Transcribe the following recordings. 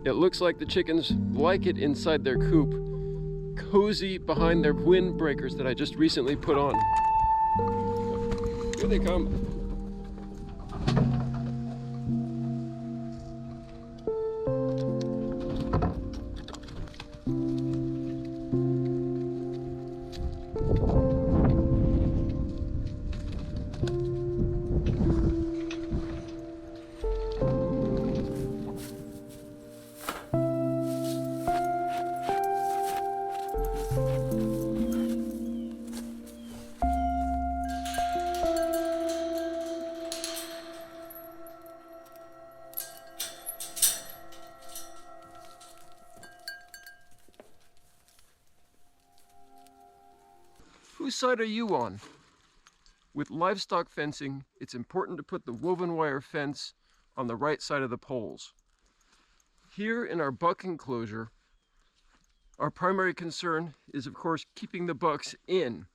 It looks like the chickens like it inside their coop, cozy behind their windbreakers that I just recently put on. Here they come. Whose side are you on? With livestock fencing, it's important to put the woven wire fence on the right side of the poles. Here in our buck enclosure, our primary concern is, of course, keeping the bucks in.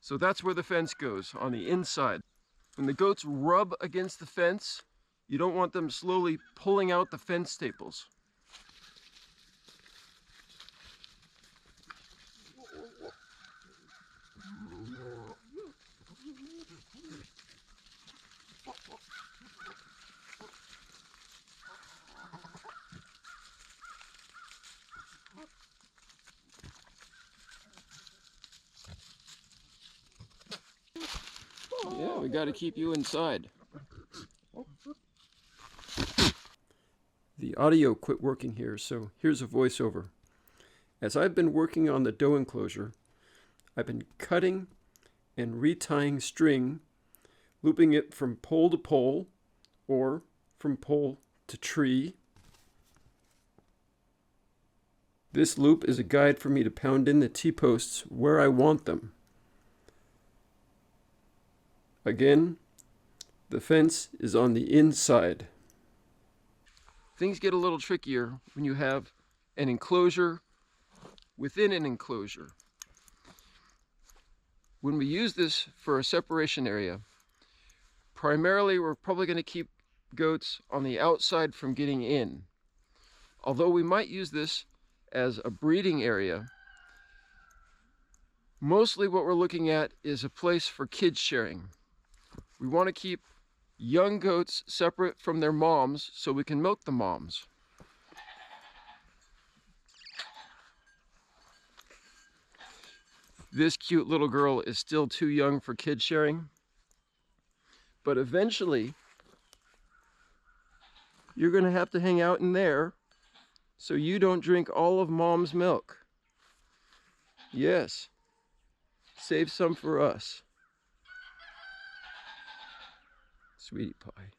So that's where the fence goes, on the inside. When the goats rub against the fence, you don't want them slowly pulling out the fence staples. Yeah, we got to keep you inside. The audio quit working here, so here's a voiceover. As I've been working on the doe enclosure, I've been cutting and retying string, looping it from pole to pole or from pole to tree. This loop is a guide for me to pound in the T-posts where I want them. Again, the fence is on the inside. Things get a little trickier when you have an enclosure within an enclosure. When we use this for a separation area, primarily we're probably going to keep goats on the outside from getting in. Although we might use this as a breeding area, mostly what we're looking at is a place for kids sharing. We want to keep young goats separate from their moms so we can milk the moms. This cute little girl is still too young for kid sharing, but eventually you're going to have to hang out in there so you don't drink all of mom's milk. Yes, save some for us. Sweetie pie.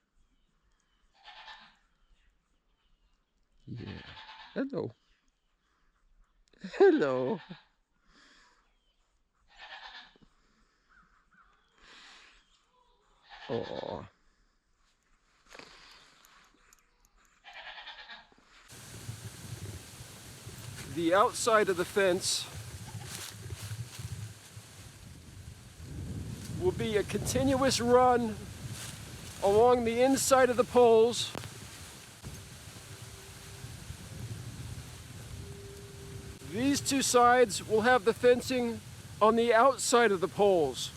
Yeah. Hello. Hello. Aww. The outside of the fence will be a continuous run along the inside of the poles. These two sides will have the fencing on the outside of the poles.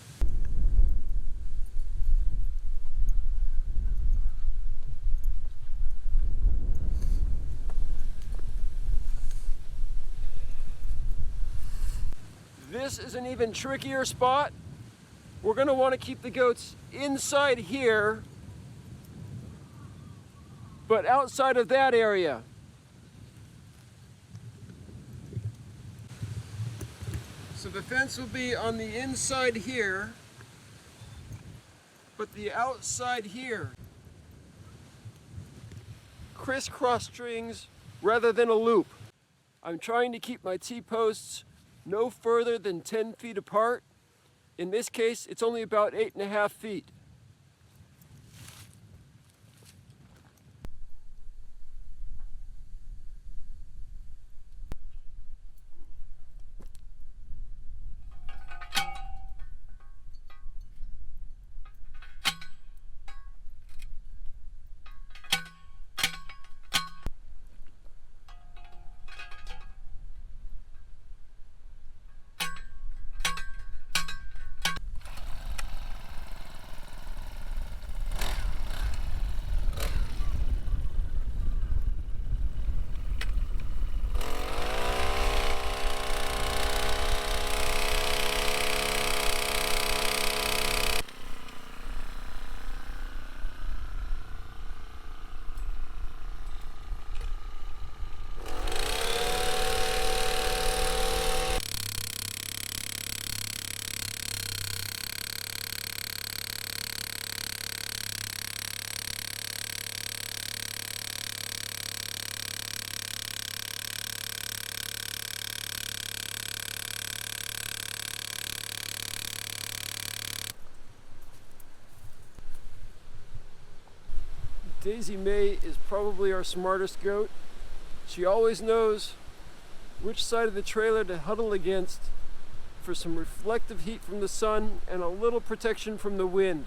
This is an even trickier spot. We're going to want to keep the goats inside here, but outside of that area. So the fence will be on the inside here, but the outside here. Crisscross strings rather than a loop. I'm trying to keep my T-posts no further than 10 feet apart. In this case, it's only about 8.5 feet. Daisy May is probably our smartest goat. She always knows which side of the trailer to huddle against for some reflective heat from the sun and a little protection from the wind.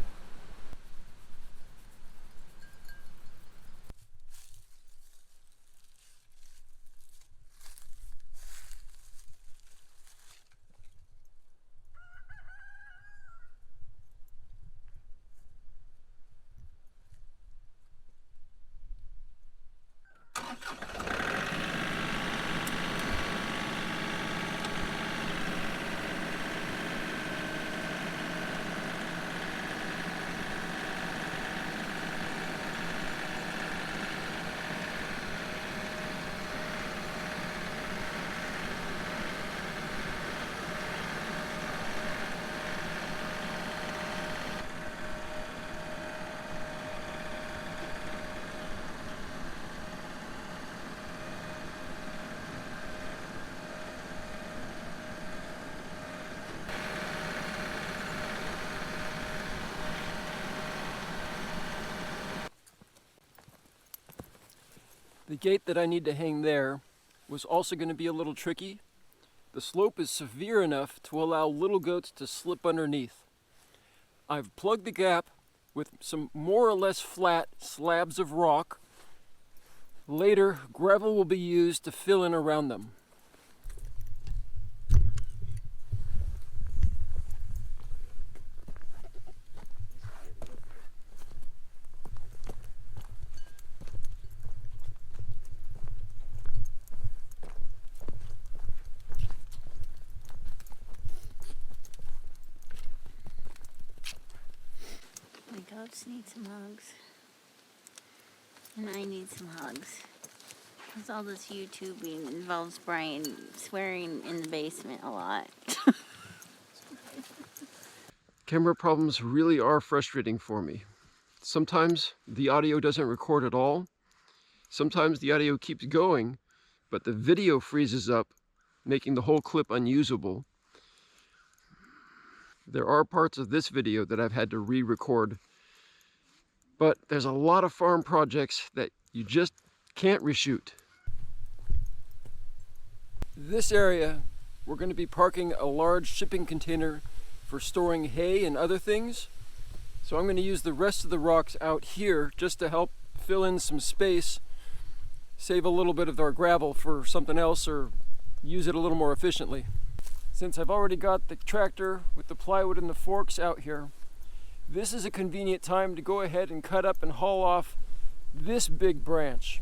The gate that I need to hang there was also going to be a little tricky. The slope is severe enough to allow little goats to slip underneath. I've plugged the gap with some more or less flat slabs of rock. Later, gravel will be used to fill in around them. The goats need some hugs. And I need some hugs. Because all this YouTubing involves Brian swearing in the basement a lot. Camera problems really are frustrating for me. Sometimes the audio doesn't record at all. Sometimes the audio keeps going, but the video freezes up, making the whole clip unusable. There are parts of this video that I've had to re-record, but there's a lot of farm projects that you just can't reshoot. This area, we're going to be parking a large shipping container for storing hay and other things. So I'm going to use the rest of the rocks out here just to help fill in some space, save a little bit of our gravel for something else, or use it a little more efficiently. Since I've already got the tractor with the plywood and the forks out here, this is a convenient time to go ahead and cut up and haul off this big branch.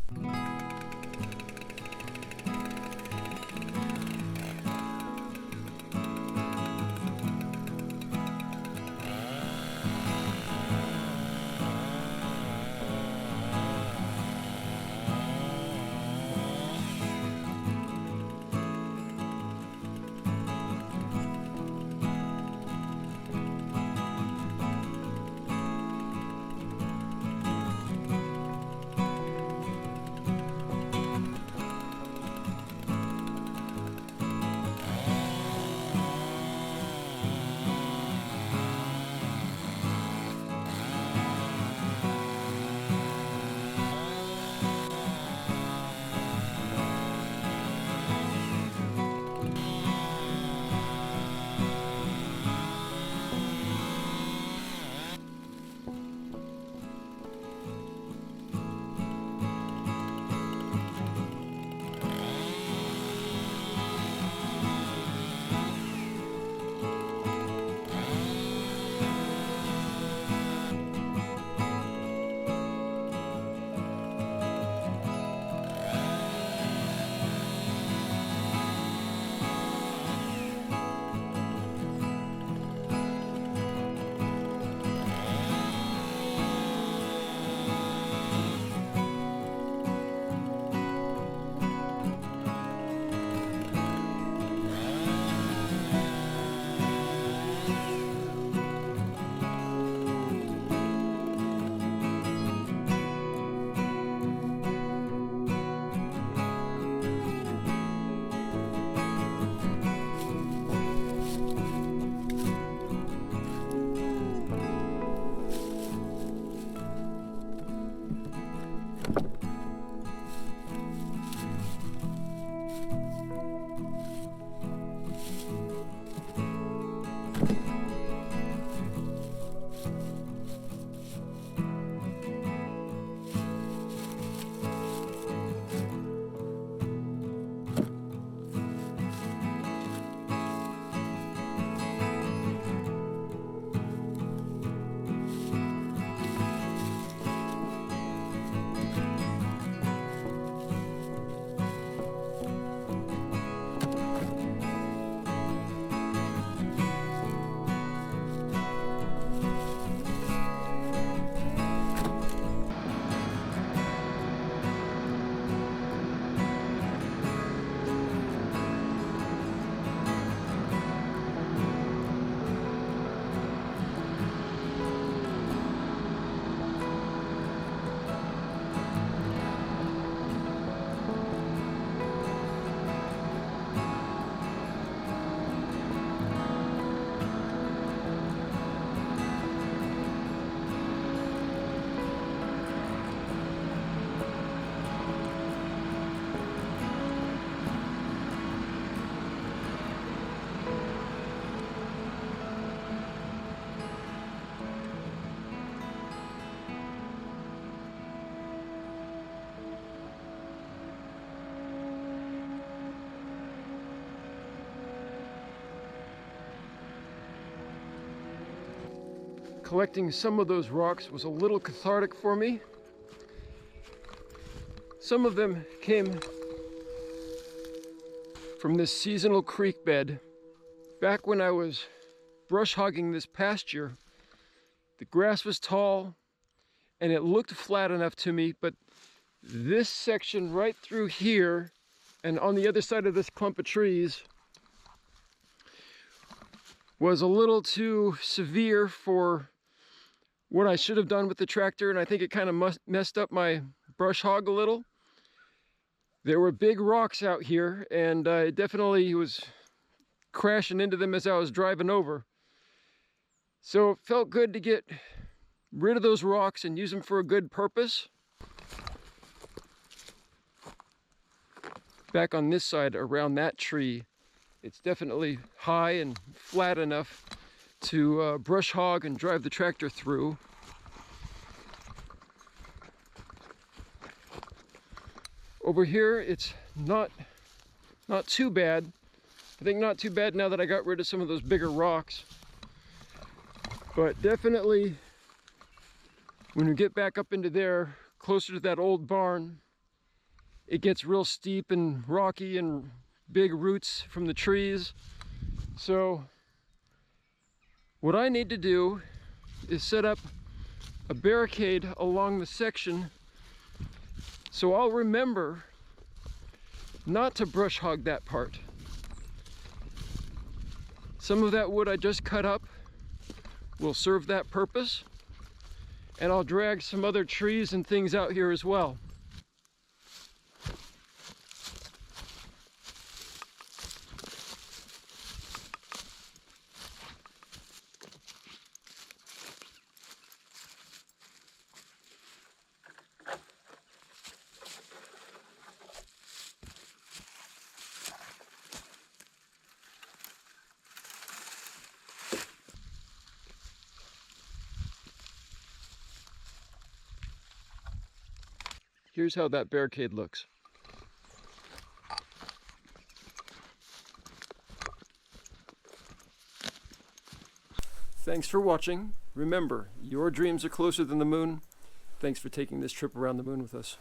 collecting some of those rocks was a little cathartic for me. Some of them came from this seasonal creek bed. Back when I was brush hogging this pasture, the grass was tall and it looked flat enough to me, but this section right through here and on the other side of this clump of trees was a little too severe for what I should have done with the tractor, and I think it kind of messed up my brush hog a little. There were big rocks out here, and it definitely was crashing into them as I was driving over. So it felt good to get rid of those rocks and use them for a good purpose. Back on this side around that tree, it's definitely high and flat enough to brush hog and drive the tractor through. Over here, it's not too bad. I think not too bad now that I got rid of some of those bigger rocks. But definitely, when we get back up into there, closer to that old barn, it gets real steep and rocky and big roots from the trees. So what I need to do is set up a barricade along the section so I'll remember not to brush hog that part. Some of that wood I just cut up will serve that purpose, and I'll drag some other trees and things out here as well. Here's how that barricade looks. Thanks for watching. Remember, your dreams are closer than the moon. Thanks for taking this trip around the moon with us.